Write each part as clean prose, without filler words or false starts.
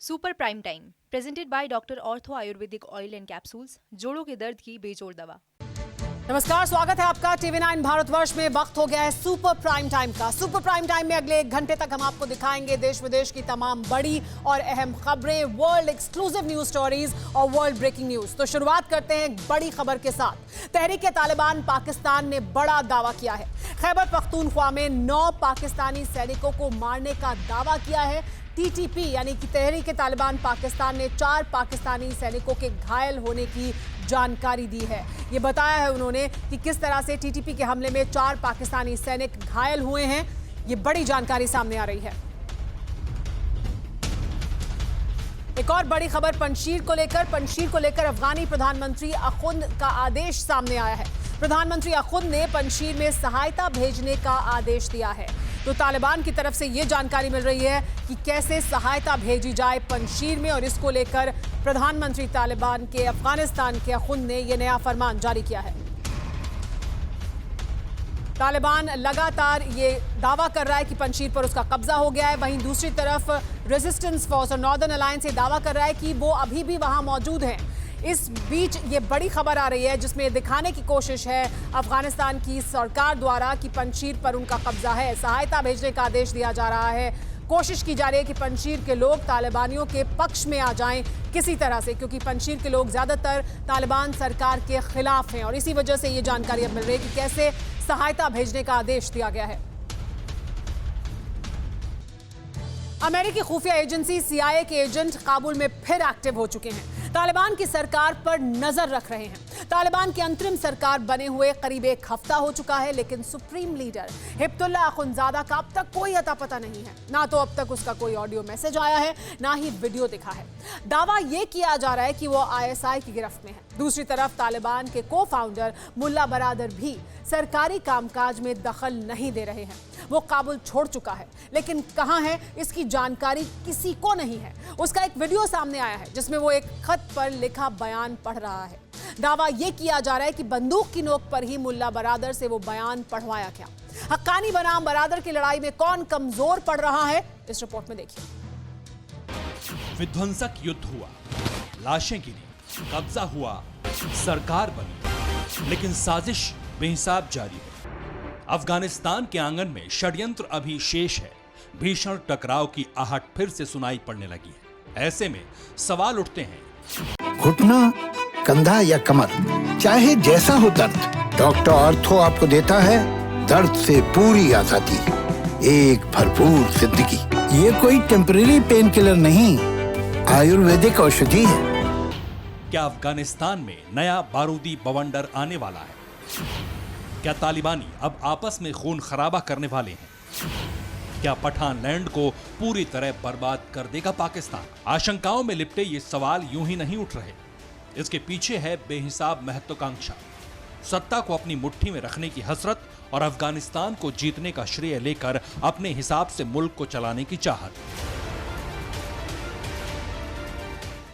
Super prime time presented by doctor ortho Ayurvedic oil and capsules, जोड़ों के दर्द की बेजोड़ दवा। नमस्कार, स्वागत है आपका TV9 भारतवर्ष में। वक्त हो गया है सुपर प्राइम टाइम का। सुपर प्राइम टाइम में अगले 1 घंटे तक हम आपको दिखाएंगे देश विदेश की तमाम बड़ी और अहम खबरें, वर्ल्ड एक्सक्लूसिव न्यूज स्टोरीज और वर्ल्ड ब्रेकिंग न्यूज। तो शुरुआत करते हैं एक बड़ी खबर के साथ। तहरीक तालिबान पाकिस्तान ने बड़ा दावा किया है। खैबर पख्तूनख्वा में 9 पाकिस्तानी सैनिकों को मारने का दावा किया है। TTP यानी कि तहरीक तालिबान पाकिस्तान ने 4 पाकिस्तानी सैनिकों के घायल होने की जानकारी दी है। ये बताया है उन्होंने कि किस तरह से TTP के हमले में 4 पाकिस्तानी सैनिक घायल हुए हैं। ये बड़ी जानकारी सामने आ रही है। एक और बड़ी खबर पंजशीर को लेकर अफगानी प्रधानमंत्री अखुंद का आदेश सामने आया है। प्रधानमंत्री अखुंद ने पंजशीर में सहायता भेजने का आदेश दिया है। तो तालिबान की तरफ से यह जानकारी मिल रही है कि कैसे सहायता भेजी जाए पंजशीर में, और इसको लेकर प्रधानमंत्री तालिबान के अफगानिस्तान के अखुंद ने यह नया फरमान जारी किया है। तालिबान लगातार ये दावा कर रहा है कि पंजशीर पर उसका कब्जा हो गया है। वहीं दूसरी तरफ रेजिस्टेंस फोर्स और नॉर्दर्न अलायंस ये दावा कर रहा है कि वो अभी भी वहां मौजूद हैं। इस बीच ये बड़ी खबर आ रही है जिसमें दिखाने की कोशिश है अफगानिस्तान की सरकार द्वारा कि पंजशीर पर उनका कब्जा है। सहायता भेजने का आदेश दिया जा रहा है। कोशिश की जा रही है कि पंजशीर के लोग तालिबानियों के पक्ष में आ जाएं किसी तरह से, क्योंकि पंजशीर के लोग ज्यादातर तालिबान सरकार के खिलाफ हैं। और इसी वजह से ये जानकारी अब मिल रही है कि कैसे सहायता भेजने का आदेश दिया गया है। अमेरिकी खुफिया एजेंसी CIA के एजेंट काबुल में फिर एक्टिव हो चुके हैं। तालिबान की सरकार पर नजर रख रहे हैं। तालिबान की अंतरिम सरकार बने हुए करीब 1 हफ्ता हो चुका है, लेकिन सुप्रीम लीडर हिब्तुल्लाह अखुंज़ादा का अब तक कोई अता पता नहीं है। ना तो अब तक उसका कोई ऑडियो मैसेज आया है, ना ही वीडियो दिखा है। दावा यह किया जा रहा है कि वो ISI की गिरफ्त में है। दूसरी तरफ तालिबान के को-फाउंडर मुल्ला बरादर भी सरकारी कामकाज में दखल नहीं दे रहे हैं। वो काबुल छोड़ चुका है, लेकिन कहां है इसकी जानकारी किसी को नहीं है। उसका एक वीडियो सामने आया है जिसमें वो एक खत पर लिखा बयान पढ़ रहा है। दावा यह किया जा रहा है कि बंदूक की नोक पर ही मुल्ला बरादर से वो बयान पढ़वाया गया। हक्कानी बनाम बरादर की लड़ाई में कौन कमजोर पड़ रहा है, इस रिपोर्ट में देखिए। विध्वंसक युद्ध हुआ, लाशें गिरी, कब्जा हुआ, सरकार बनी, लेकिन साजिश बेहिसाब जारी है। अफगानिस्तान के आंगन में षड्यंत्र अभी शेष है। भीषण टकराव की आहट फिर से सुनाई पड़ने लगी है। ऐसे में सवाल उठते हैं, घुटना, कंधा या कमर, चाहे जैसा हो दर्द, डॉक्टर ऑर्थो आपको देता है दर्द से पूरी आजादी, एक भरपूर जिंदगी। ये कोई टेम्परेरी पेन किलर नहीं, आयुर्वेदिक औषधि है। क्या अफगानिस्तान में नया बारूदी बवंडर आने वाला है? क्या तालिबानी अब आपस में खून खराबा करने वाले हैं? क्या पठान लैंड को पूरी तरह बर्बाद कर देगा पाकिस्तान? आशंकाओं में लिपटे ये सवाल यूं ही नहीं उठ रहे। इसके पीछे है बेहिसाब महत्वाकांक्षा, सत्ता को अपनी मुट्ठी में रखने की हसरत और अफगानिस्तान को जीतने का श्रेय लेकर अपने हिसाब से मुल्क को चलाने की चाहत।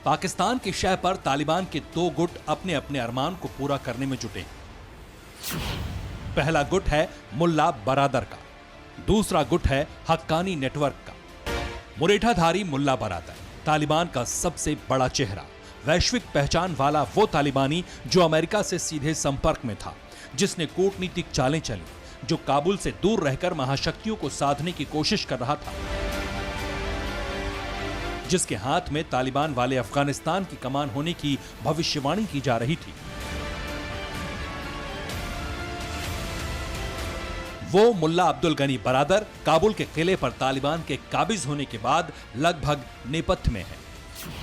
पाकिस्तान की शह पर तालिबान के 2 गुट अपने अपने अरमान को पूरा करने में जुटे। पहला गुट है मुल्ला बरादर का, दूसरा गुट है हक्कानी नेटवर्क का। मुरेठाधारी मुल्ला बरादर तालिबान का सबसे बड़ा चेहरा, वैश्विक पहचान वाला वो तालिबानी जो अमेरिका से सीधे संपर्क में था, जिसने कूटनीतिक चालें चली, जो काबुल से दूर रहकर महाशक्तियों को साधने की कोशिश कर रहा था, जिसके हाथ में तालिबान वाले अफगानिस्तान की कमान होने की भविष्यवाणी की जा रही थी। वो मुल्ला अब्दुल गनी बरादर काबुल के किले पर तालिबान के काबिज होने के बाद लगभग नेपथ्य में है।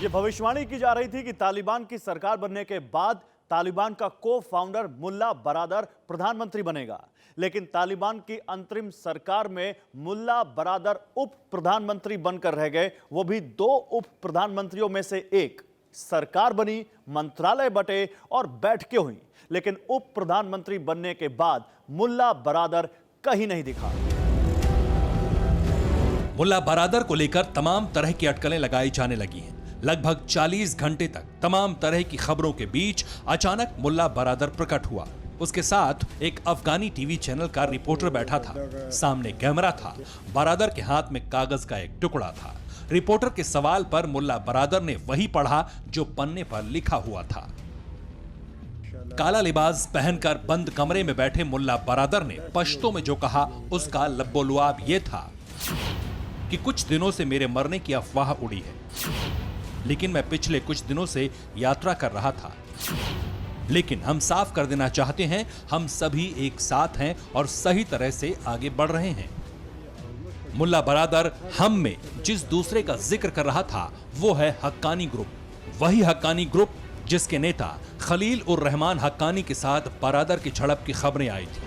ये भविष्यवाणी की जा रही थी कि तालिबान की सरकार बनने के बाद तालिबान का को-फाउंडर मुल्ला बरादर प्रधानमंत्री बनेगा, लेकिन तालिबान की अंतरिम सरकार में मुल्ला बरादर उप प्रधानमंत्री बनकर रह गए। वो भी 2 उप प्रधानमंत्रियों में से एक। सरकार बनी, मंत्रालय बटे और बैठकें हुई, लेकिन उप प्रधानमंत्री बनने के बाद मुल्ला बरादर कहीं नहीं दिखा। मुल्ला बरादर को लेकर तमाम तरह की अटकलें लगाई जाने लगी हैं। लगभग 40 घंटे तक तमाम तरह की खबरों के बीच अचानक मुल्ला बरादर प्रकट हुआ। उसके साथ एक अफगानी टीवी चैनल का रिपोर्टर बैठा था। सामने कैमरा था। बरादर के हाथ में कागज का एक टुकड़ा था। रिपोर्टर के सवाल पर मुल्ला बरादर ने वही पढ़ा जो पन्ने पर लिखा हुआ था। काला लिबास पहनकर बंद कमरे में बैठे मुल्ला बरादर ने पश्तो में जो कहा उसका लब्बोलुआब ये था कि कुछ दिनों से मेरे मरने की अफवाह उड़ी है, लेकिन मैं पिछले कुछ दिनों से यात्रा कर रहा था। लेकिन हम साफ कर देना चाहते हैं, हम सभी एक साथ हैं और सही तरह से आगे बढ़ रहे हैं। मुल्ला बरादर हम में जिस दूसरे का जिक्र कर रहा था वो है हक्कानी ग्रुप, वही हक्कानी ग्रुप जिसके नेता खलील उर रहमान हक्कानी के साथ बरादर की झड़प की खबरें आई थी,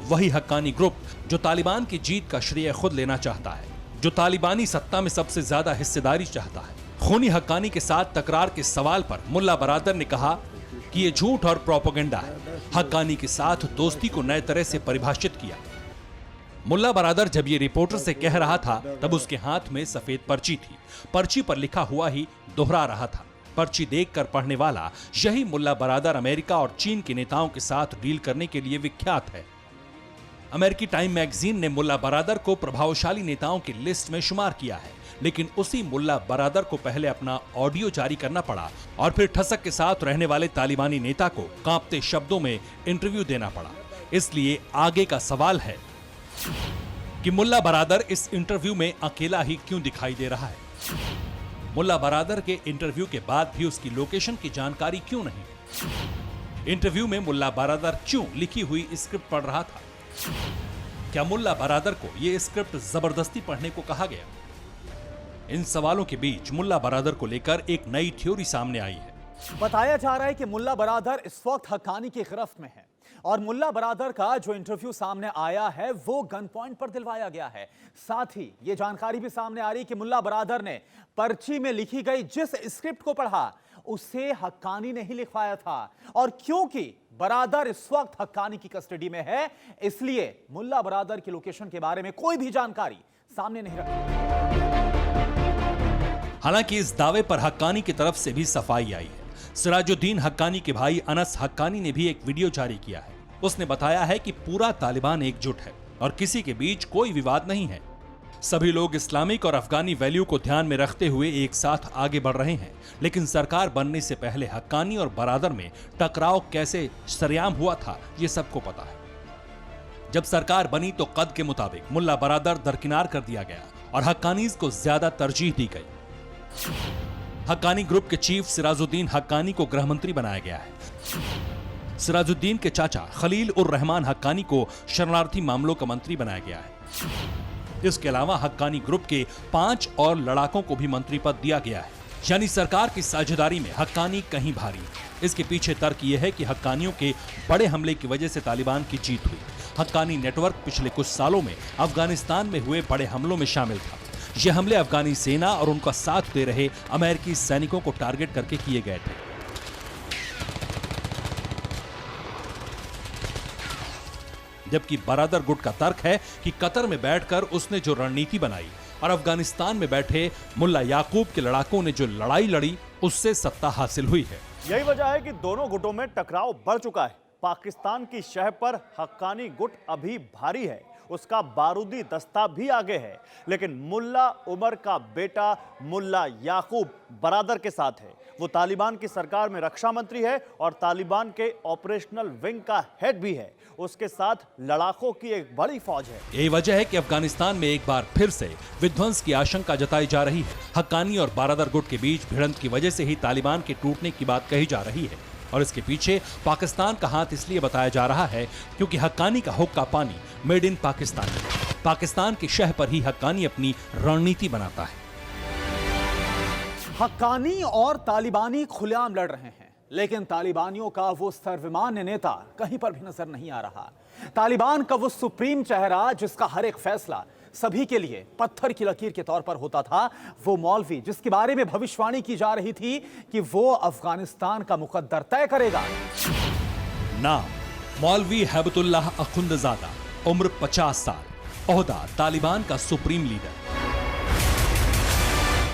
वही हक्कानी ग्रुप जो तालिबान की जीत का श्रेय खुद लेना चाहता है, जो तालिबानी सत्ता में सबसे ज्यादा हिस्सेदारी चाहता है। खूनी हक्कानी के साथ तकरार के सवाल पर मुल्ला बरादर ने कहा कि यह झूठ और प्रोपेगेंडा है। हक्कानी के साथ दोस्ती को नए तरह से परिभाषित किया। मुल्ला बरादर जब ये रिपोर्टर से कह रहा था तब उसके हाथ में सफेद पर्ची थी। पर्ची पर लिखा हुआ ही दोहरा रहा था। पर्ची देखकर पढ़ने वाला यही मुल्ला बरादर अमेरिका और चीन के नेताओं के साथ डील करने के लिए विख्यात है। अमेरिकी टाइम मैगजीन ने मुल्ला बरादर को प्रभावशाली नेताओं की लिस्ट में शुमार किया है, लेकिन उसी मुल्ला बरादर को पहले अपना ऑडियो जारी करना पड़ा और फिर ठसक के साथ रहने वाले तालिबानी नेता को कांपते शब्दों में इंटरव्यू देना पड़ा। इसलिए आगे का सवाल है कि मुल्ला बरादर इस इंटरव्यू में अकेला ही क्यों दिखाई दे रहा है। मुल्ला बरादर के इंटरव्यू के बाद भी उसकी लोकेशन की जानकारी क्यों नहीं। इंटरव्यू में मुल्ला बरादर क्यों लिखी हुई स्क्रिप्ट पढ़ रहा था। क्या मुल्ला बरादर को यह स्क्रिप्ट जबरदस्ती पढ़ने को कहा गया। इन सवालों के बीच मुल्ला बरादर को लेकर एक नई थ्योरी सामने आई है। बताया जा रहा है कि मुल्ला बरादर इस वक्त हक्कानी की गिरफ्त में है और मुल्ला बरादर का जो इंटरव्यू सामने आया है वो गन पॉइंट पर दिलवाया गया है। साथ ही ये जानकारी भी सामने आ रही है कि मुल्ला बरादर ने पर्ची में लिखी गई जिस स्क्रिप्ट को पढ़ा उसे हक्कानी ने ही लिखवाया था, और क्योंकि बरादर इस वक्त हक्कानी की कस्टडी में है इसलिए मुल्ला बरादर की लोकेशन के बारे में कोई भी जानकारी सामने नहीं रखी। हालांकि इस दावे पर हक्कानी की तरफ से भी सफाई आई है। सिराजुद्दीन हक्कानी के भाई अनस हक्कानी ने भी एक वीडियो जारी किया है। उसने बताया है कि पूरा तालिबान एकजुट है और किसी के बीच कोई विवाद नहीं है। सभी लोग इस्लामिक और अफगानी वैल्यू को ध्यान में रखते हुए एक साथ आगे बढ़ रहे हैं। लेकिन सरकार बनने से पहले हक्कानी और बरादर में टकराव कैसे सरेआम हुआ था ये सबको पता है। जब सरकार बनी तो कद के मुताबिक मुल्ला बरादर दरकिनार कर दिया गया और हक्कानीज को ज्यादा तरजीह दी गई। हक्कानी ग्रुप के चीफ सिराजुद्दीन हक्कानी को गृह मंत्री बनाया गया है। सिराजुद्दीन के चाचा खलील उर रहमान हक्कानी को शरणार्थी मामलों का मंत्री बनाया गया है। इसके अलावा हक्कानी ग्रुप के 5 और लड़ाकों को भी मंत्री पद दिया गया है। यानी सरकार की साझेदारी में हक्कानी कहीं भारी। इसके पीछे तर्क यह है कि हक्कानियों के बड़े हमले की वजह से तालिबान की जीत हुई। हक्कानी नेटवर्क पिछले कुछ सालों में अफगानिस्तान में हुए बड़े हमलों में शामिल था। ये हमले अफगानी सेना और उनका साथ दे रहे अमेरिकी सैनिकों को टारगेट करके किए गए थे। जबकि बरादर गुट का तर्क है कि कतर में बैठकर उसने जो रणनीति बनाई और अफगानिस्तान में बैठे मुल्ला याकूब के लड़ाकों ने जो लड़ाई लड़ी उससे सत्ता हासिल हुई है। यही वजह है कि दोनों गुटों में टकराव बढ़ चुका है। पाकिस्तान की शह पर हक्कानी गुट अभी भारी है, उसका बारूदी दस्ता भी आगे है, लेकिन मुल्ला उमर का बेटा मुल्ला याकूब बरादर के साथ है। वो तालिबान की सरकार में रक्षा मंत्री है और तालिबान के ऑपरेशनल विंग का हेड भी है। उसके साथ लड़ाकों की एक बड़ी फौज है। यही वजह है कि अफगानिस्तान में एक बार फिर से विध्वंस की आशंका जताई जा रही है। हक्कानी और बरादर गुट के बीच भिड़ंत की वजह से ही तालिबान के टूटने की बात कही जा रही है और इसके पीछे पाकिस्तान का हाथ इसलिए बताया जा रहा है क्योंकि हक्कानी का हुक्का पानी मेड इन पाकिस्तान है। पाकिस्तान की शह पर ही हक्कानी अपनी रणनीति बनाता है। हक्कानी और तालिबानी खुलेआम लड़ रहे हैं, लेकिन तालिबानियों का वो सर्वमान्य नेता कहीं पर भी नजर नहीं आ रहा। तालिबान का वो सुप्रीम चेहरा जिसका हर एक फैसला सभी के लिए पत्थर की लकीर के तौर पर होता था, वो मौलवी जिसके बारे में भविष्यवाणी की जा रही थी कि वो अफगानिस्तान का मुकद्दर तय करेगा। नाम मौलवी हैबतुल्लाह अखुंदजादा, उम्र 50 साल, ओहदा तालिबान का सुप्रीम लीडर।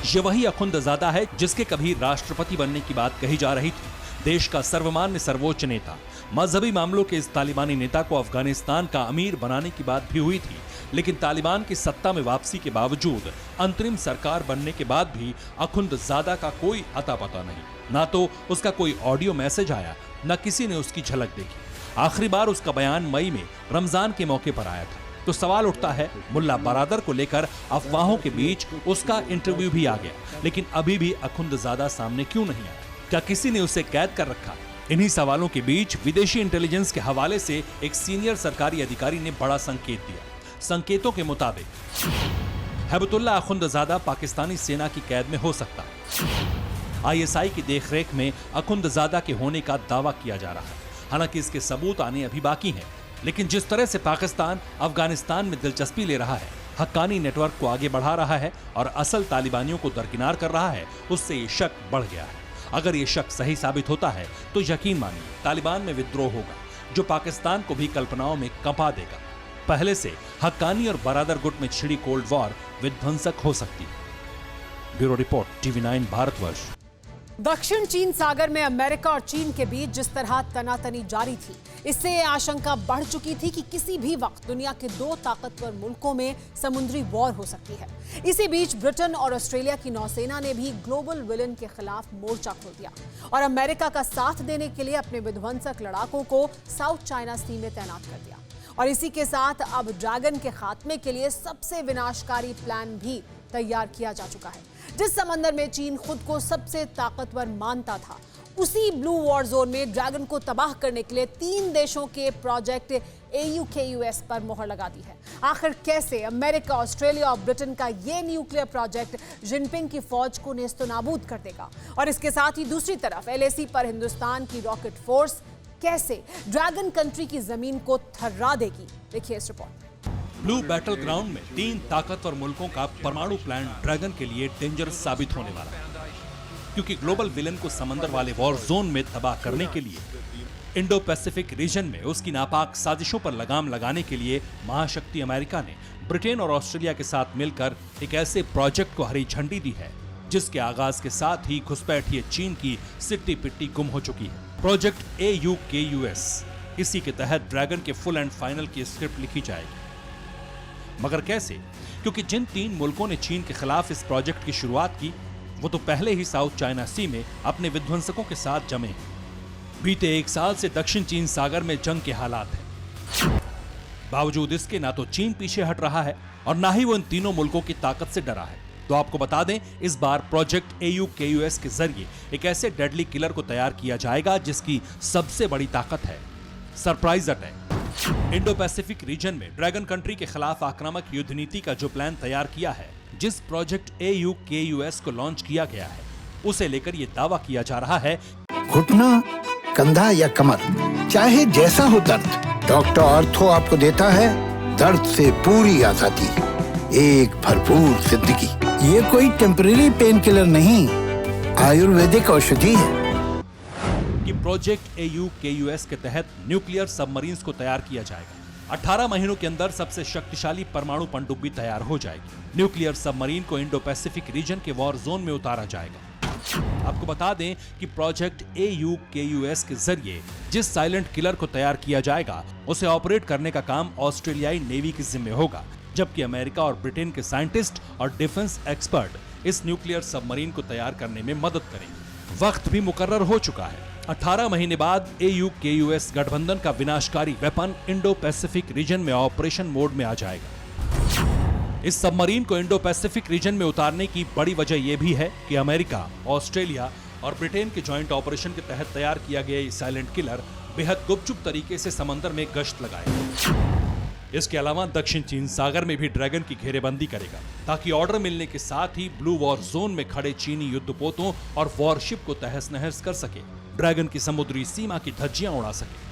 ये वही अखुंदजादा है जिसके कभी राष्ट्रपति बनने की बात कही जा रही थी, देश का सर्वमान्य सर्वोच्च नेता, मजहबी मामलों के इस तालिबानी नेता को अफगानिस्तान का अमीर बनाने की बात भी हुई थी, लेकिन तालिबान की सत्ता में वापसी के बावजूद अंतरिम सरकार बनने के बाद भी अखुंदजादा का कोई अता पता नहीं। ना तो उसका कोई ऑडियो मैसेज आया, न किसी ने उसकी झलक देखी। आखिरी बार उसका बयान मई में रमजान के मौके पर आया था। तो सवाल उठता है, मुल्ला बरादर को लेकर अफवाहों के बीच उसका इंटरव्यू भी आ गया, लेकिन अभी भी अखुंदजादा सामने क्यों नहीं आया? क्या किसी ने उसे कैद कर रखा? इन्हीं सवालों के बीच विदेशी इंटेलिजेंस के हवाले से एक सीनियर सरकारी अधिकारी ने बड़ा संकेत दिया। संकेतों के मुताबिक हैबतुल्लाह अखुंदजादा पाकिस्तानी सेना की कैद में हो सकता है। आईएसआई की देखरेख में अखुंदजादा के होने का दावा किया जा रहा है। हालांकि इसके सबूत आने अभी बाकी हैं, लेकिन जिस तरह से पाकिस्तान अफगानिस्तान में दिलचस्पी ले रहा है, हक्कानी नेटवर्क को आगे बढ़ा रहा है और असल तालिबानियों को दरकिनार कर रहा है, उससे ये शक बढ़ गया है। अगर ये शक सही साबित होता है तो यकीन मानिए तालिबान में विद्रोह होगा, जो पाकिस्तान को भी कल्पनाओं में कंपा देगा। पहले से हक्कानी और बरादर गुट में छिड़ी कोल्ड वॉर विध्वंसक हो सकती है। Bureau report, TV9 Bharatvarsh. दक्षिण चीन सागर में अमेरिका और चीन के बीच जिस तरह तनातनी जारी थी, इससे ये आशंका बढ़ चुकी थी कि किसी भी वक्त दुनिया के दो ताकतवर मुल्कों में समुद्री वॉर हो सकती है। इसी बीच ब्रिटेन और ऑस्ट्रेलिया की नौसेना ने भी ग्लोबल विलन के खिलाफ मोर्चा खोल दिया और अमेरिका का साथ देने के लिए अपने विध्वंसक लड़ाकों को साउथ चाइना सी में तैनात कर दिया। और इसी के साथ अब ड्रैगन के खात्मे के लिए सबसे विनाशकारी प्लान भी तैयार किया जा चुका है। जिस समंदर में चीन खुद को सबसे ताकतवर मानता था, उसी ब्लू वॉर जोन में ड्रैगन को तबाह करने के लिए 3 देशों के प्रोजेक्ट AUKUS पर मोहर लगा दी है। आखिर कैसे अमेरिका, ऑस्ट्रेलिया और ब्रिटेन का ये न्यूक्लियर प्रोजेक्ट जिनपिंग की फौज को नेस्तनाबूद कर देगा, और इसके साथ ही दूसरी तरफ LAC पर हिंदुस्तान की रॉकेट फोर्स कैसे ड्रैगन कंट्री की जमीन को थर्रा देगी, देखिए इस रिपोर्ट। ब्लू बैटल ग्राउंड में 3 ताकतवर मुल्कों का परमाणु प्लान ड्रैगन के लिए डेंजरस साबित होने वाला है, क्योंकि ग्लोबल विलन को समंदर वाले वॉर जोन में तबाह करने के लिए इंडो पैसिफिक रीजन में उसकी नापाक साजिशों पर लगाम लगाने के लिए महाशक्ति अमेरिका ने ब्रिटेन और ऑस्ट्रेलिया के साथ मिलकर एक ऐसे प्रोजेक्ट को हरी झंडी दी है, जिसके आगाज के साथ ही घुसपैठिए चीन की सिट्टी पिट्टी गुम हो चुकी है। प्रोजेक्ट AUKUS, इसी के तहत ड्रैगन के फुल एंड फाइनल की स्क्रिप्ट लिखी जाएगी। मगर कैसे? क्योंकि जिन 3 मुल्कों ने चीन के खिलाफ इस प्रोजेक्ट की शुरुआत की, वो तो पहले ही साउथ चाइना सी में अपने विध्वंसकों के साथ जमे हैं। बीते 1 साल से दक्षिण चीन सागर में जंग के हालात हैं। बावजूद इसके ना तो चीन पीछे हट रहा है और ना ही वो इन तीनों मुल्कों की ताकत से डरा है। तो आपको बता दें, इस बार प्रोजेक्ट AUKUS के जरिए एक ऐसे डेडली किलर को तैयार किया जाएगा जिसकी सबसे बड़ी ताकत है surprise attack. Indo Pacific region में ड्रैगन कंट्री के खिलाफ आक्रामक युद्ध नीति का जो प्लान तैयार किया है, जिस प्रोजेक्ट AUKUS को लॉन्च किया गया है, उसे लेकर यह दावा किया जा रहा है, घुटना, कंधा या कमर, चाहे जैसा हो दर्द, डॉक्टर ऑर्थो आपको देता है दर्द से पूरी आजादी, एक भरपूर जिंदगी। ये कोई टेम्परेरी पेन किलर नहीं, आयुर्वेदिक औषधि है। कि प्रोजेक्ट AUKUS के तहत न्यूक्लियर सबमरीन्स को तैयार किया जाएगा। 18 महीनों के अंदर सबसे शक्तिशाली परमाणु पनडुब्बी तैयार हो जाएगी। न्यूक्लियर सबमरीन को इंडो पैसिफिक रीजन के वॉर जोन में उतारा जाएगा। आपको बता दें कि प्रोजेक्ट AUKUS के जरिए जिस साइलेंट किलर को तैयार किया जाएगा, उसे ऑपरेट करने का काम ऑस्ट्रेलियाई नेवी के जिम्मे होगा, जबकि अमेरिका और ब्रिटेन के साइंटिस्ट और डिफेंस एक्सपर्ट इस न्यूक्लियर सबमरीन को तैयार करने में मदद करेंगे। वक्त भी मुकर्रर हो चुका है। 18 महीने बाद AUKUS गठबंधन का विनाशकारी वेपन इंडो पैसिफिक रीजन में ऑपरेशन मोड में आ जाएगा। इस सबमरीन को इंडो पैसिफिक रीजन में उतारने की बड़ी वजह यह भी है कि अमेरिका, ऑस्ट्रेलिया और ब्रिटेन के जॉइंट ऑपरेशन के तहत तैयार किया गया ये साइलेंट किलर बेहद गुपचुप तरीके से समंदर में गश्त लगाएगा। इसके अलावा दक्षिण चीन सागर में भी ड्रैगन की घेरेबंदी करेगा, ताकि ऑर्डर मिलने के साथ ही ब्लू वॉर जोन में खड़े चीनी युद्धपोतों और वॉरशिप को तहस नहस कर सके, ड्रैगन की समुद्री सीमा की धज्जियां उड़ा सके।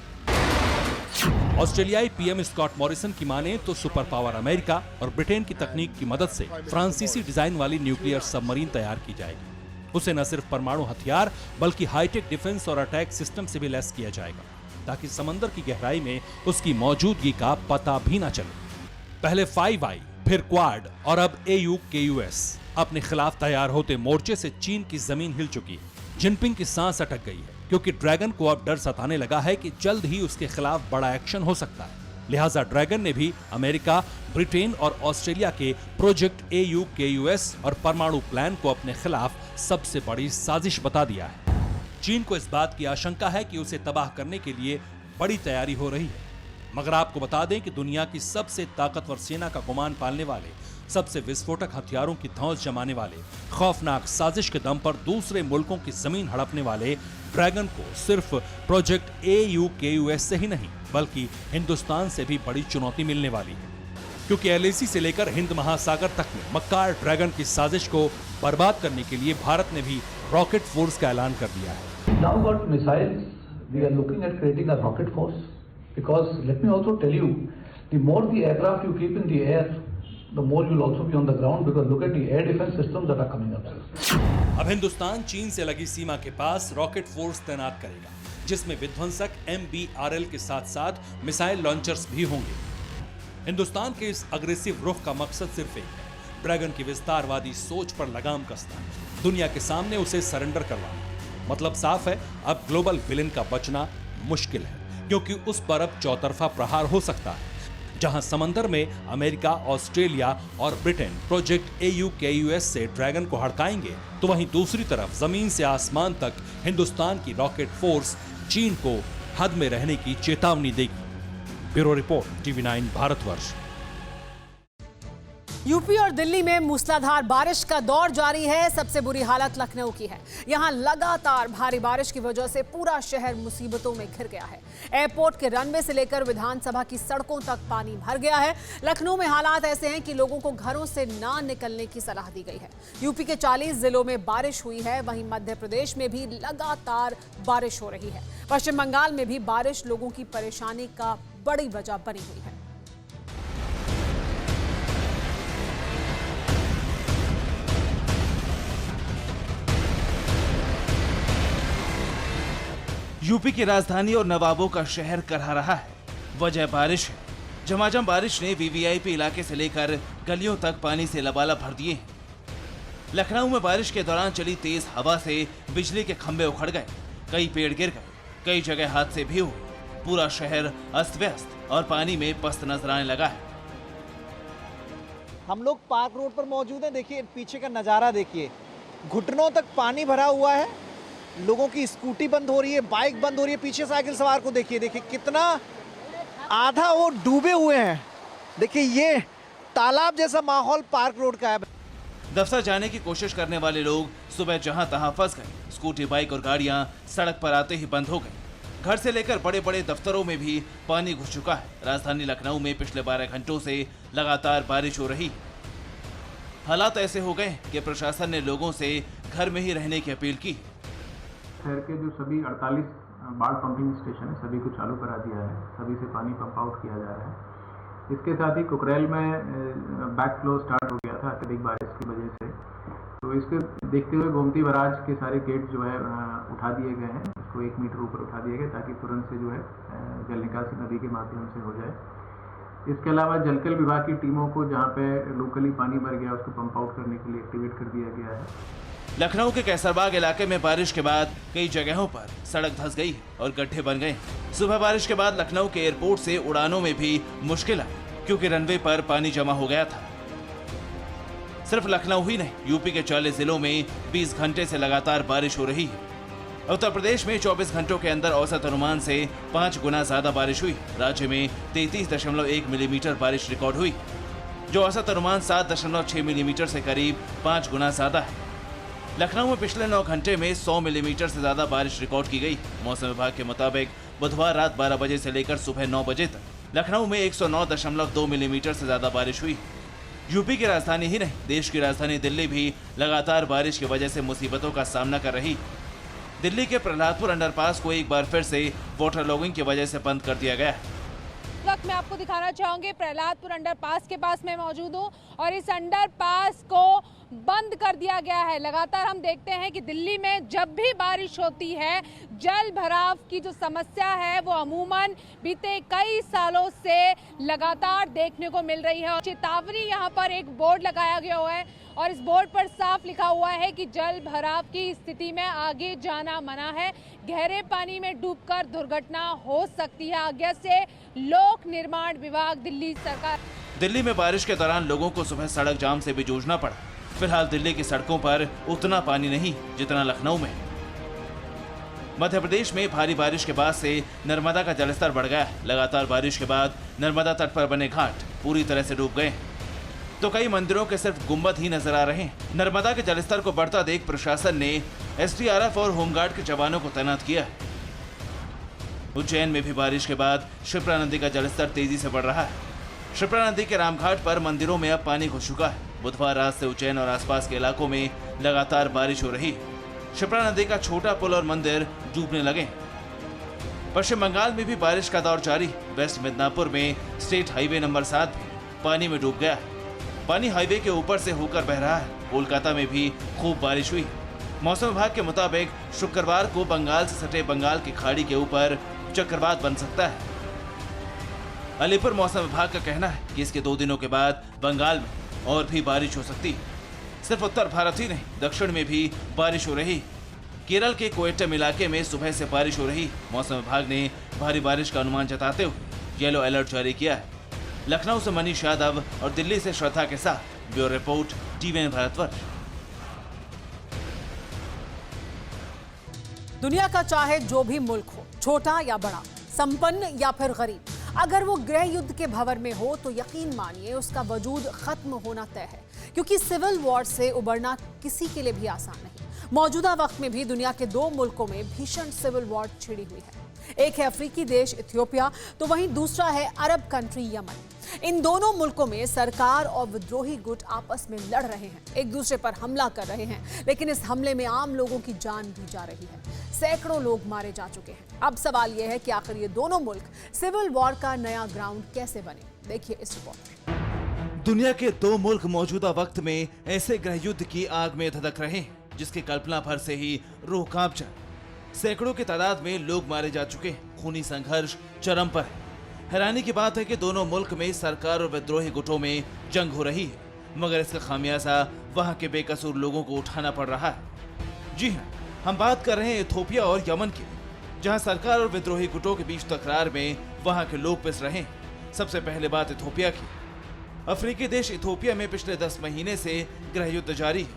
ऑस्ट्रेलियाई PM स्कॉट मॉरिसन की माने तो सुपर पावर अमेरिका और ब्रिटेन की तकनीक की मदद से फ्रांसीसी डिजाइन वाली न्यूक्लियर सबमरीन तैयार की जाएगी। उसे न सिर्फ परमाणु हथियार बल्कि हाईटेक डिफेंस और अटैक सिस्टम से भी लैस किया जाएगा, ताकि समंदर की गहराई में उसकी मौजूदगी का पता भी न चले। पहले 5i, फिर क्वाड और अब AUKUS। अपने खिलाफ तैयार होते मोर्चे से चीन की जमीन हिल चुकी है। जिनपिंग की सांस अटक गई है। क्योंकि ड्रैगन को अब डर सताने लगा है कि जल्द ही उसके खिलाफ बड़ा एक्शन हो सकता है। लिहाजा ड्रैगन ने भी अमेरिका, ब्रिटेन और ऑस्ट्रेलिया के प्रोजेक्ट AUKUS और परमाणु प्लान को अपने खिलाफ सबसे बड़ी साजिश बता दिया है। चीन को इस बात की आशंका है कि उसे तबाह करने के लिए बड़ी तैयारी हो रही है। मगर आपको बता दें कि दुनिया की सबसे ताकतवर सेना का गुमान पालने वाले, सबसे विस्फोटक हथियारों की धौंस जमाने वाले, खौफनाक साजिश के दम पर दूसरे मुल्कों की जमीन हड़पने वाले ड्रैगन को सिर्फ प्रोजेक्ट AUKUS से ही नहीं बल्कि हिंदुस्तान से भी बड़ी चुनौती मिलने वाली है, क्योंकि LAC से लेकर हिंद महासागर तक में मक्कार ड्रैगन की साजिश को बर्बाद करने के लिए भारत ने भी रॉकेट फोर्स का ऐलान कर दिया है। Now got missiles, we are looking at creating a rocket force because let me also tell you, the more the aircraft you keep in the air, the more you'll also be on the ground because look at the air defense systems that are coming up. अब हिंदुस्तान चीन से लगी सीमा के पास rocket force तैनात करेगा, जिसमें विध्वंसक MBRL के साथ साथ मिसाइल लॉन्चर्स भी होंगे। हिंदुस्तान के इस अग्रेसिव रुख का मकसद सिर्फ एक है, ड्रैगन की विस्तारवादी सोच पर लगाम कसना, दुनिया के सामने उसे सरेंडर करवाना। मतलब साफ है, अब ग्लोबल विलेन का बचना मुश्किल है, क्योंकि उस पर अब चौतरफा प्रहार हो सकता है। जहां समंदर में अमेरिका, ऑस्ट्रेलिया और ब्रिटेन प्रोजेक्ट AUKUS से ड्रैगन को हड़काएंगे, तो वहीं दूसरी तरफ जमीन से आसमान तक हिंदुस्तान की रॉकेट फोर्स चीन को हद में रहने की चेतावनी देगी। Bureau report, TV9 Bharatvarsh. UP और दिल्ली में मूसलाधार बारिश का दौर जारी है। सबसे बुरी हालत लखनऊ की है। यहां लगातार भारी बारिश की वजह से पूरा शहर मुसीबतों में घिर गया है। एयरपोर्ट के रनवे से लेकर विधानसभा की सड़कों तक पानी भर गया है। लखनऊ में हालात ऐसे हैं कि लोगों को घरों से ना निकलने की सलाह दी गई है। यूपी के 40 जिलों में बारिश हुई है। वहीं मध्य प्रदेश में भी लगातार बारिश हो रही है। पश्चिम बंगाल में भी बारिश लोगों की परेशानी का बड़ी वजह बनी हुई है। यूपी की राजधानी और नवाबों का शहर करहा रहा है। वजह बारिश है। झमाझम बारिश ने VVIP इलाके से लेकर गलियों तक पानी से लबालब भर दिए हैं। लखनऊ में बारिश के दौरान चली तेज हवा से बिजली के खंभे उखड़ गए, कई पेड़ गिर गए, कई जगह हादसे भी हुए। पूरा शहर अस्त व्यस्त और पानी में पस्त नजर आने लगा है। हम लोग पार्क रोड पर मौजूद हैं। देखिए पीछे का नज़ारा देखिए, घुटनों तक पानी भरा हुआ है। लोगों की स्कूटी बंद हो रही है, बाइक बंद हो रही है। पीछे साइकिल सवार को देखिए, देखिए कितना आधा वो डूबे हुए हैं। देखिए ये तालाब जैसा माहौल पार्क रोड का है। दफ्तर जाने की कोशिश करने वाले लोग सुबह जहां तहां फंस गए। स्कूटी, बाइक और गाड़ियां सड़क पर आते ही बंद हो गई। घर से लेकर बड़े बड़े दफ्तरों में भी पानी घुस चुका है। राजधानी लखनऊ में पिछले 12 घंटों से लगातार बारिश हो रही। हालात ऐसे हो गए कि प्रशासन ने लोगों से घर में ही रहने की अपील की। शहर के जो सभी 48 बाढ़ पंपिंग स्टेशन है, सभी को चालू करा दिया है। सभी से पानी पंप आउट किया जा रहा है। इसके साथ ही कुकरेल में बैक फ्लो स्टार्ट हो गया था अत्यधिक बारिश की वजह से, तो इसको देखते हुए गोमती बराज के सारे गेट जो है उठा दिए गए हैं। उसको 1 मीटर ऊपर उठा दिए गए ताकि तुरंत से जो है जल निकासी नदी के माध्यम से हो जाए। इसके अलावा जलकल विभाग की टीमों को जहाँ पे लोकली पानी भर गया उसको पंप आउट करने के लिए एक्टिवेट कर दिया गया है। लखनऊ के कैसरबाग इलाके में बारिश के बाद कई जगहों पर सड़क धंस गई और गड्ढे बन गए। सुबह बारिश के बाद लखनऊ के एयरपोर्ट से उड़ानों में भी मुश्किल आई, क्योंकि रनवे पर पानी जमा हो गया था। सिर्फ लखनऊ ही नहीं, यूपी के 40 जिलों में 20 घंटे से लगातार बारिश हो रही है। उत्तर प्रदेश में 24 घंटों के अंदर औसत अनुमान से 5 गुना ज्यादा बारिश हुई। राज्य में 33.1 मिलीमीटर बारिश रिकॉर्ड हुई, जो औसत अनुमान 7.6 मिलीमीटर से करीब 5 गुना ज्यादा है। लखनऊ में पिछले 9 घंटे में 100 मिलीमीटर से ज्यादा बारिश रिकॉर्ड की गई। मौसम विभाग के मुताबिक बुधवार रात 12 बजे से लेकर सुबह 9 बजे तक लखनऊ में 109.2 मिलीमीटर से ज्यादा बारिश हुई। यूपी की राजधानी ही नहीं, देश की राजधानी दिल्ली भी लगातार बारिश की वजह से मुसीबतों का सामना कर रही। दिल्ली के प्रहलादपुर अंडरपास को एक बार फिर से वाटर लॉगिंग की वजह से बंद कर दिया गया है। वक्त मैं आपको दिखाना चाहूंगी प्रहलादपुर अंडरपास के पास मैं मौजूद हूँ और इस अंडरपास को बंद कर दिया गया है। लगातार हम देखते हैं कि दिल्ली में जब भी बारिश होती है, जल भराव की जो समस्या है वो अमूमन बीते कई सालों से लगातार देखने को मिल रही है। चेतावनी यहाँ पर एक बोर्ड लगाया गया हुआ है और इस बोर्ड पर साफ लिखा हुआ है कि जल भराव की स्थिति में आगे जाना मना है। गहरे पानी में डूबकर दुर्घटना हो सकती है। आगे से लोक निर्माण विभाग, दिल्ली सरकार। दिल्ली में बारिश के दौरान लोगों को सुबह सड़क जाम से भी जूझना पड़ा। फिलहाल दिल्ली की सड़कों पर उतना पानी नहीं जितना लखनऊ में। मध्य प्रदेश में भारी बारिश के बाद से नर्मदा का जलस्तर बढ़ गया। लगातार बारिश के बाद नर्मदा तट पर बने घाट पूरी तरह से डूब गए, तो कई मंदिरों के सिर्फ गुंबद ही नजर आ रहे हैं। नर्मदा के जलस्तर को बढ़ता देख प्रशासन ने एसडीआरएफ और होमगार्ड के जवानों को तैनात किया है। उज्जैन में भी बारिश के बाद शिप्रा नदी का जलस्तर तेजी से बढ़ रहा है। शिप्रा नदी के रामघाट पर मंदिरों में अब पानी घुस चुका है। बुधवार रात से उज्जैन और आसपास के इलाकों में लगातार बारिश हो रही है। शिप्रा नदी का छोटा पुल और मंदिर डूबने लगे। पश्चिम बंगाल में भी बारिश का दौर जारी। वेस्ट मिदनापुर में स्टेट हाईवे नंबर 7 भी पानी में डूब गया है। पानी हाईवे के ऊपर से होकर बह रहा है। कोलकाता में भी खूब बारिश हुई। मौसम विभाग के मुताबिक शुक्रवार को बंगाल से सटे बंगाल की खाड़ी के ऊपर चक्रवात बन सकता है। अलीपुर मौसम विभाग का कहना है कि इसके 2 दिनों के बाद बंगाल में और भी बारिश हो सकती है। सिर्फ उत्तर भारत ही नहीं, दक्षिण में भी बारिश हो रही। केरल के कोयट्टम इलाके में सुबह से बारिश हो रही। मौसम विभाग ने भारी बारिश का अनुमान जताते हुए येलो अलर्ट जारी किया है। लखनऊ से मनीष यादव और दिल्ली से श्रद्धा के साथ ब्यूरो रिपोर्ट, टीवी भारतवर्ष। दुनिया का चाहे जो भी मुल्क हो, छोटा या बड़ा, संपन्न या फिर गरीब, अगर वो गृह युद्ध के भंवर में हो तो यकीन मानिए उसका वजूद खत्म होना तय है, क्योंकि सिविल वॉर से उबरना किसी के लिए भी आसान नहीं। मौजूदा वक्त में भी दुनिया के 2 मुल्कों में भीषण सिविल वॉर छिड़ी हुई है। एक है अफ्रीकी देश इथियोपिया, तो वहीं दूसरा है अरब कंट्री यमन। इन दोनों मुल्कों में सरकार और विद्रोही गुट आपस में लड़ रहे हैं, एक दूसरे पर हमला कर रहे हैं, लेकिन इस हमले में आम लोगों की जान भी जा रही है। सैकड़ों लोग मारे जा चुके हैं। अब सवाल यह है कि आखिर ये दोनों मुल्क सिविल वॉर का नया ग्राउंड कैसे बने। देखिए इस रिपोर्ट में। दुनिया के 2 मुल्क मौजूदा वक्त में ऐसे गृह युद्ध की आग में धधक रहे हैं जिसकी कल्पना भर से ही रूह कांप जाए। सैकड़ों की तादाद में लोग मारे जा चुके हैं। खूनी संघर्ष चरम पर है। हैरानी की बात है कि दोनों मुल्क में सरकार और विद्रोही गुटों में जंग हो रही है, मगर इसका खामियाजा वहां के बेकसूर लोगों को उठाना पड़ रहा है। जी हाँ, हम बात कर रहे हैं इथियोपिया और यमन की, जहां सरकार और विद्रोही गुटों के बीच तकरार में वहां के लोग पिस रहे हैं। सबसे पहले बात इथियोपिया की। अफ्रीकी देश इथियोपिया में पिछले 10 महीने से गृह युद्ध जारी है।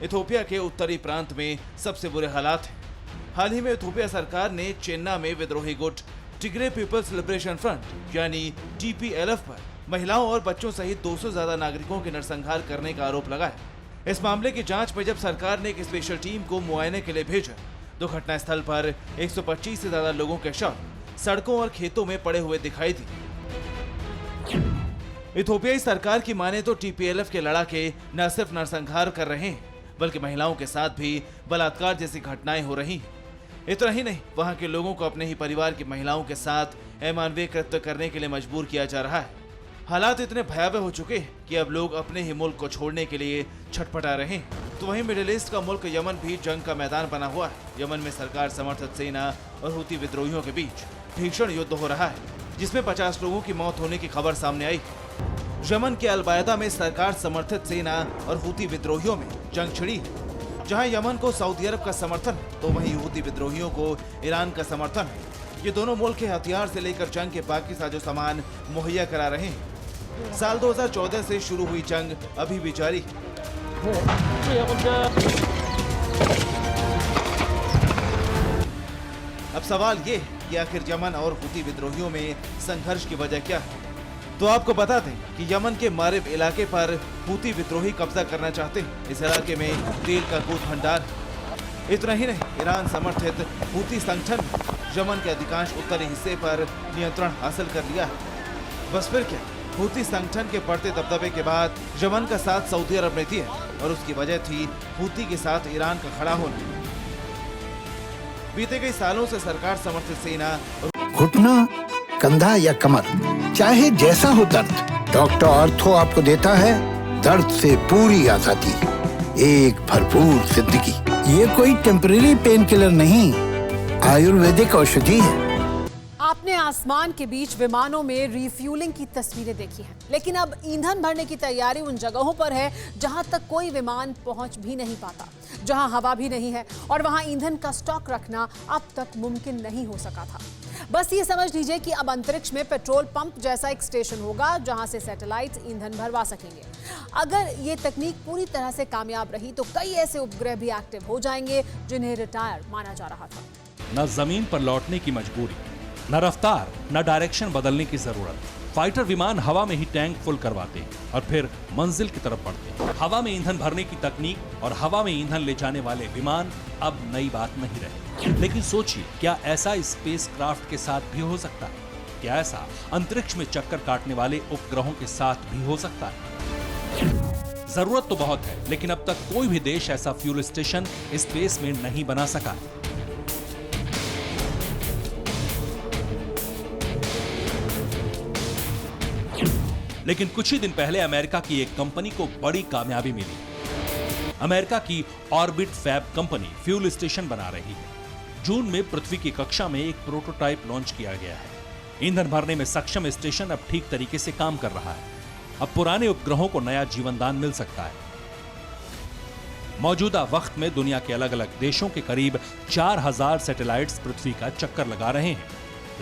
इथियोपिया के उत्तरी प्रांत में सबसे बुरे हालात हैं। हाल ही में इथियोपिया सरकार ने चेन्नई में विद्रोही गुट टिग्रे पीपल्स लिबरेशन फ्रंट यानी TPLF पर महिलाओं और बच्चों सहित 200 से ज्यादा नागरिकों के नरसंहार करने का आरोप लगाया। इस मामले की जांच में जब सरकार ने एक स्पेशल टीम को मुआयने के लिए भेजा तो घटनास्थल पर 125 से ज्यादा लोगों के शव सड़कों और खेतों में पड़े हुए दिखाई दिए। इथियोपियाई सरकार की माने तो TPLF के लड़ाके न सिर्फ नरसंहार कर रहे हैं बल्कि महिलाओं के साथ भी बलात्कार जैसी घटनाएं हो रही हैं। इतना ही नहीं, वहां के लोगों को अपने ही परिवार की महिलाओं के साथ अमानवीय कृत्य करने के लिए मजबूर किया जा रहा है। हालात इतने भयावह हो चुके हैं कि अब लोग अपने ही मुल्क को छोड़ने के लिए छटपटा रहे हैं। तो वहीं मिडिल ईस्ट का मुल्क यमन भी जंग का मैदान बना हुआ है। यमन में सरकार समर्थित सेना और हुती विद्रोहियों के बीच भीषण युद्ध हो रहा है, जिसमें 50 लोगों की मौत होने की खबर सामने आई। यमन के अलबायदा में सरकार समर्थित सेना और हुती विद्रोहियों में जंग छिड़ी है। जहां यमन को सऊदी अरब का समर्थन तो वहीं हुती विद्रोहियों को ईरान का समर्थन है। ये दोनों मुल्क के हथियार से लेकर जंग के बाकी साजो सामान मुहैया करा रहे हैं। साल 2014 से शुरू हुई जंग अभी भी जारी है। अब सवाल ये है कि आखिर यमन और हुती विद्रोहियों में संघर्ष की वजह क्या है। तो आपको बता दें कि यमन के मारिब इलाके पर हुती विद्रोही कब्जा करना चाहते हैं। इस इलाके में तेल का कूद भंडार है। इतना ही नहीं, ईरान समर्थित हुती संगठन ने यमन के अधिकांश उत्तरी हिस्से पर नियंत्रण हासिल कर लिया है। बस फिर क्या, हुती संगठन के बढ़ते दबदबे के बाद यमन का साथ सऊदी अरब ने दिया और उसकी वजह थी हुती के साथ ईरान का खड़ा होना। बीते कई सालों से सरकार समर्थित सेना घुटना, कंधा या कमर, चाहे जैसा हो दर्द, डॉक्टर ऑर्थो आपको देता है दर्द से पूरी आजादी। एक भरपूर जिंदगी। ये कोई टेम्परेरी पेन किलर नहीं, आयुर्वेदिक औषधि है। आपने आसमान के बीच विमानों में रिफ्यूलिंग की तस्वीरें देखी हैं, लेकिन अब ईंधन भरने की तैयारी उन जगहों पर है जहां तक कोई विमान पहुंच भी नहीं पाता, जहां हवा भी नहीं है और वहां ईंधन का स्टॉक रखना अब तक मुमकिन नहीं हो सका था। बस ये समझ लीजिए कि अब अंतरिक्ष में पेट्रोल पंप जैसा एक स्टेशन होगा जहां से सैटेलाइट ईंधन भरवा सकेंगे। अगर ये तकनीक पूरी तरह से कामयाब रही तो कई ऐसे उपग्रह भी एक्टिव हो जाएंगे जिन्हें रिटायर माना जा रहा था। न जमीन पर लौटने की मजबूरी, न रफ्तार, न डायरेक्शन बदलने की जरूरत। फाइटर विमान हवा में ही टैंक फुल करवाते हैं और फिर मंजिल की तरफ बढ़ते हैं। हवा में ईंधन भरने की तकनीक और हवा में ईंधन ले जाने वाले विमान अब नई बात नहीं रहे। लेकिन सोचिए, क्या ऐसा स्पेस क्राफ्ट के साथ भी हो सकता है? क्या ऐसा अंतरिक्ष में चक्कर काटने वाले उपग्रहों के साथ भी हो सकता है? जरूरत तो बहुत है, लेकिन अब तक कोई भी देश ऐसा फ्यूल स्टेशन स्पेस में नहीं बना सका है। लेकिन कुछ ही दिन पहले अमेरिका की एक कंपनी को बड़ी कामयाबी मिली। अमेरिका की orbit fab company fuel station बना रही है। जून में पृथ्वी की कक्षा में एक प्रोटोटाइप लॉन्च किया गया है। ईंधन भरने में सक्षम स्टेशन अब ठीक तरीके से काम कर रहा है। अब पुराने उपग्रहों को नया जीवनदान मिल सकता है। मौजूदा वक्त में दुनिया के अलग अलग देशों के करीब 4000 सैटेलाइट्स पृथ्वी का चक्कर लगा रहे हैं।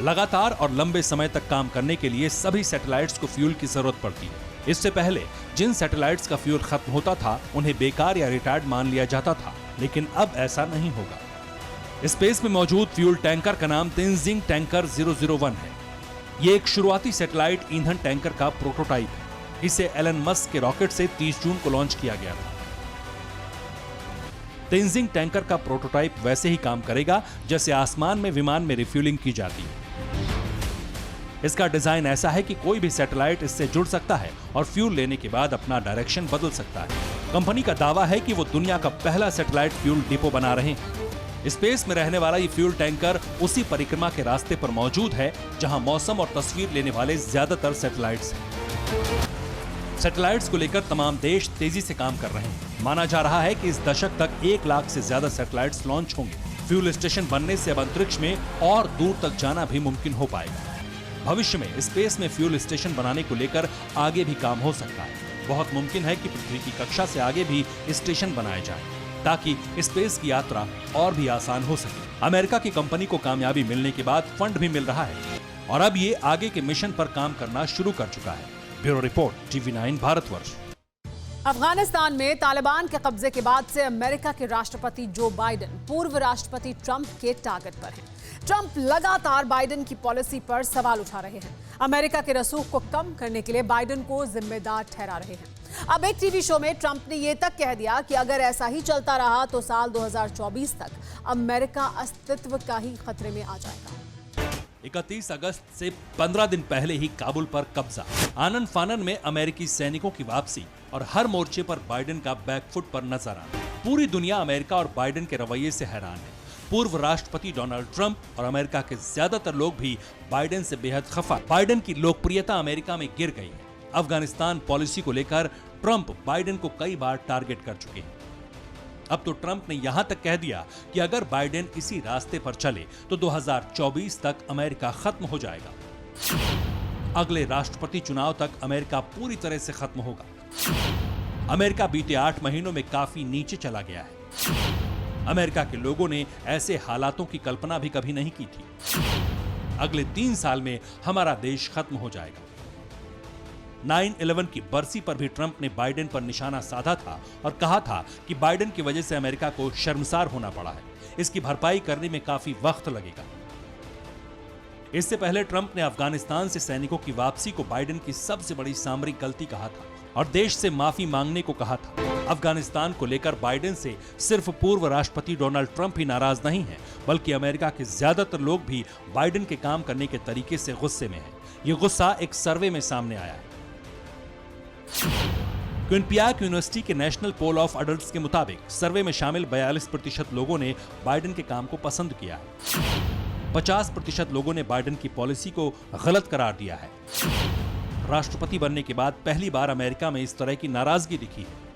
लगातार और लंबे समय तक काम करने के लिए सभी सैटेलाइट्स को फ्यूल की जरूरत पड़ती है। इससे पहले जिन सैटेलाइट्स का फ्यूल खत्म होता था उन्हें बेकार या रिटायर्ड मान लिया जाता था, लेकिन अब ऐसा नहीं होगा। स्पेस में मौजूद फ्यूल टैंकर का नाम तेंजिंग टैंकर 001 है। ये एक शुरुआती सैटेलाइट ईंधन टैंकर का प्रोटोटाइप है। इसे एलन मस्क के रॉकेट से 30 जून को लॉन्च किया गया था। तेंजिंग टैंकर का प्रोटोटाइप वैसे ही काम करेगा जैसे आसमान में विमान में रिफ्यूलिंग की जाती है। इसका डिजाइन ऐसा है कि कोई भी सैटेलाइट इससे जुड़ सकता है और फ्यूल लेने के बाद अपना डायरेक्शन बदल सकता है। कंपनी का दावा है कि वो दुनिया का पहला सैटेलाइट फ्यूल डिपो बना रहे हैं। स्पेस में रहने वाला ये फ्यूल टैंकर उसी परिक्रमा के रास्ते पर मौजूद है जहां मौसम और तस्वीर लेने वाले ज्यादातर सैटेलाइट्स हैं। सैटेलाइट्स को लेकर तमाम देश तेजी से काम कर रहे हैं। माना जा रहा है कि इस दशक तक 1 लाख से ज्यादा सैटेलाइट्स लॉन्च होंगे। फ्यूल स्टेशन बनने से अब अंतरिक्ष में और दूर तक जाना भी मुमकिन हो पाएगा। भविष्य में स्पेस में फ्यूल स्टेशन बनाने को लेकर आगे भी काम हो सकता है। बहुत मुमकिन है कि पृथ्वी की कक्षा से आगे भी स्टेशन बनाए जाएं, ताकि स्पेस की यात्रा और भी आसान हो सके। अमेरिका की कंपनी को कामयाबी मिलने के बाद फंड भी मिल रहा है और अब ये आगे के मिशन पर काम करना शुरू कर चुका है। Bureau report, TV9 Bharatvarsh. Afghanistan में तालिबान के कब्जे के बाद से अमेरिका के राष्ट्रपति जो बाइडेन पूर्व राष्ट्रपति ट्रंप के टारगेट पर हैं। ट्रंप लगातार बाइडेन की पॉलिसी पर सवाल उठा रहे हैं। अमेरिका के रसूख को कम करने के लिए बाइडेन को जिम्मेदार ठहरा रहे हैं। अब एक टीवी शो में ट्रंप ने यह तक कह दिया कि अगर ऐसा ही चलता रहा तो साल 2024 तक अमेरिका अस्तित्व का ही खतरे में आ जाएगा। 31 अगस्त से 15 दिन पहले ही काबुल पर कब्जा, आनन फानन में अमेरिकी सैनिकों की वापसी और हर मोर्चे पर बाइडेन का बैकफुट पर नजर आना। पूरी दुनिया अमेरिका और बाइडेन के रवैये से हैरान है। पूर्व राष्ट्रपति डोनाल्ड ट्रंप और अमेरिका के ज्यादातर लोग भी बाइडेन से बेहद खफा। बाइडेन की लोकप्रियता अमेरिका में गिर गई है। अफगानिस्तान पॉलिसी को लेकर ट्रंप बाइडेन को कई बार टारगेट कर चुके हैं। अब तो ट्रंप ने यहां तक कह दिया कि अगर बाइडेन इसी रास्ते पर चले तो 2024 तक अमेरिका खत्म हो जाएगा। अगले राष्ट्रपति चुनाव तक अमेरिका पूरी तरह से खत्म होगा। अमेरिका बीते 8 महीनों में काफी नीचे चला गया है। अमेरिका के लोगों ने ऐसे हालातों की कल्पना भी कभी नहीं की थी। अगले 3 साल में हमारा देश खत्म हो जाएगा। 9/11 की बरसी पर भी ट्रंप ने बाइडेन पर निशाना साधा था और कहा था कि बाइडेन की वजह से अमेरिका को शर्मसार होना पड़ा है। इसकी भरपाई करने में काफी वक्त लगेगा। इससे पहले ट्रंप ने अफगानिस्तान से सैनिकों की वापसी को बाइडेन की सबसे बड़ी सामरिक गलती कहा था और देश से माफी मांगने को कहा था। अफगानिस्तान को लेकर बाइडेन से सिर्फ पूर्व राष्ट्रपति डोनाल्ड ट्रंप ही नाराज नहीं है, बल्कि अमेरिका के ज्यादातर लोग भी बाइडेन के काम करने के तरीके से गुस्से में हैं। ये गुस्सा एक सर्वे में सामने आया है। क्विंनिपियाक यूनिवर्सिटी के नेशनल पोल ऑफ अडल्ट्स के मुताबिक सर्वे में शामिल 42% लोगों ने बाइडेन के काम को पसंद किया है। 50% लोगों ने बाइडेन की पॉलिसी को गलत करार दिया है। राष्ट्रपति बनने के बाद पहली बार अमेरिका में इस तरह की नाराजगी दिखी है।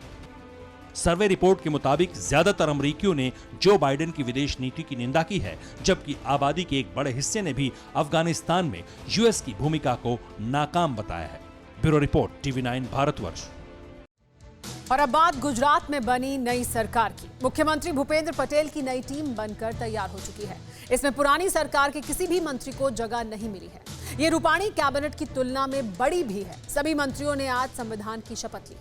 सर्वे रिपोर्ट के मुताबिक ज्यादातर अमरीकियों ने जो बाइडेन की विदेश नीति की निंदा की है, जबकि आबादी के एक बड़े हिस्से ने भी अफगानिस्तान में यूएस की भूमिका को नाकाम बताया है। Bureau report, TV9 Bharatvarsh. और अब बात गुजरात में बनी नई सरकार की। मुख्यमंत्री भूपेंद्र पटेल की नई टीम बनकर तैयार हो चुकी है। इसमें पुरानी सरकार के किसी भी मंत्री को जगह नहीं मिली है। ये रूपाणी कैबिनेट की तुलना में बड़ी भी है। सभी मंत्रियों ने आज संविधान की शपथ ली।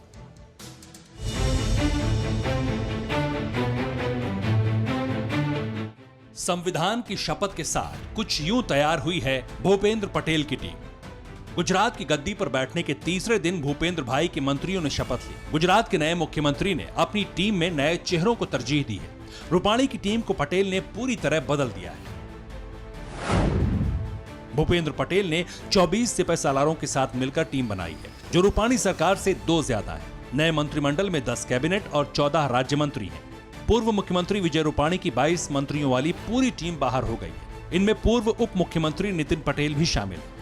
संविधान की शपथ के साथ कुछ यूं तैयार हुई है भूपेंद्र पटेल की टीम। गुजरात की गद्दी पर बैठने के तीसरे दिन भूपेंद्र भाई के मंत्रियों ने शपथ ली। गुजरात के नए मुख्यमंत्री ने अपनी टीम में नए चेहरों को तरजीह दी है। रूपाणी की टीम को पटेल ने पूरी तरह बदल दिया है। भूपेंद्र पटेल ने 24 सिपह सालारों के साथ मिलकर टीम बनाई है, जो रूपाणी सरकार से 2 ज्यादा है। नए मंत्रिमंडल में 10 कैबिनेट और 14 राज्य मंत्री हैं। पूर्व मुख्यमंत्री विजय रूपाणी की 22 मंत्रियों वाली पूरी टीम बाहर हो गई है। इनमें पूर्व उप मुख्यमंत्री नितिन पटेल भी शामिल है।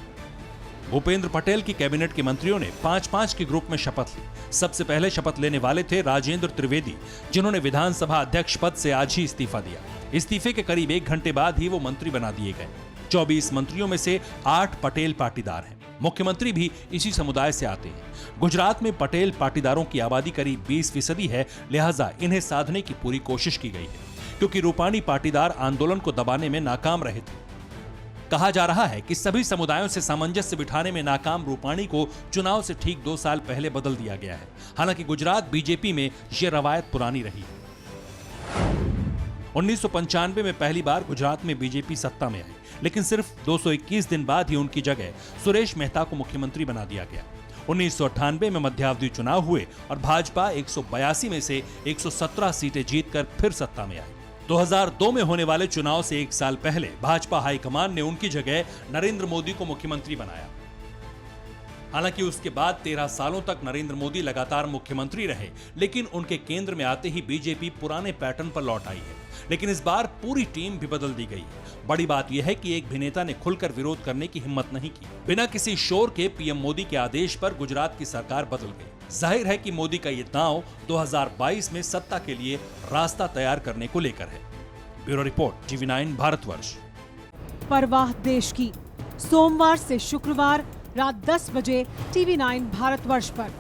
भूपेंद्र पटेल की कैबिनेट के मंत्रियों ने 5-5 के ग्रुप में शपथ ली। सबसे पहले शपथ लेने वाले थे राजेंद्र त्रिवेदी, जिन्होंने विधानसभा अध्यक्ष पद से आज ही इस्तीफा दिया। इस्तीफे के करीब 1 घंटे बाद ही वो मंत्री बना दिए गए। 24 मंत्रियों में से 8 पटेल पाटीदार हैं। मुख्यमंत्री भी इसी समुदाय से आते हैं। गुजरात में पटेल पाटीदारों की आबादी करीब 20% है, लिहाजा इन्हें साधने की पूरी कोशिश की गई है, क्योंकि रूपाणी पाटीदार आंदोलन को दबाने में नाकाम रहे थे। कहा जा रहा है कि सभी समुदायों से सामंजस्य बिठाने में नाकाम रूपाणी को चुनाव से ठीक 2 साल पहले बदल दिया गया है। हालांकि गुजरात बीजेपी में यह रवायत पुरानी रही है। 1995 में पहली बार गुजरात में बीजेपी सत्ता में आई, लेकिन सिर्फ 221 दिन बाद ही उनकी जगह सुरेश मेहता को मुख्यमंत्री बना दिया गया। 1998 में मध्यावधि चुनाव हुए और भाजपा 182 में से 117 सीटें जीतकर फिर सत्ता में आई। 2002 में होने वाले चुनाव से 1 साल पहले भाजपा हाईकमान ने उनकी जगह नरेंद्र मोदी को मुख्यमंत्री बनाया। हालांकि उसके बाद 13 सालों तक नरेंद्र मोदी लगातार मुख्यमंत्री रहे, लेकिन उनके केंद्र में आते ही बीजेपी पुराने पैटर्न पर लौट आई है। लेकिन इस बार पूरी टीम भी बदल दी गई है। बड़ी बात यह है कि एक भी नेता ने खुलकर विरोध करने की हिम्मत नहीं की। बिना किसी शोर के पीएम मोदी के आदेश पर गुजरात की सरकार बदल गई। जाहिर है कि मोदी का ये दांव 2022 में सत्ता के लिए रास्ता तैयार करने को लेकर है। Bureau report, TV9 Bharatvarsh. परवाह देश की, सोमवार से शुक्रवार रात 10 बजे TV9 भारतवर्ष पर।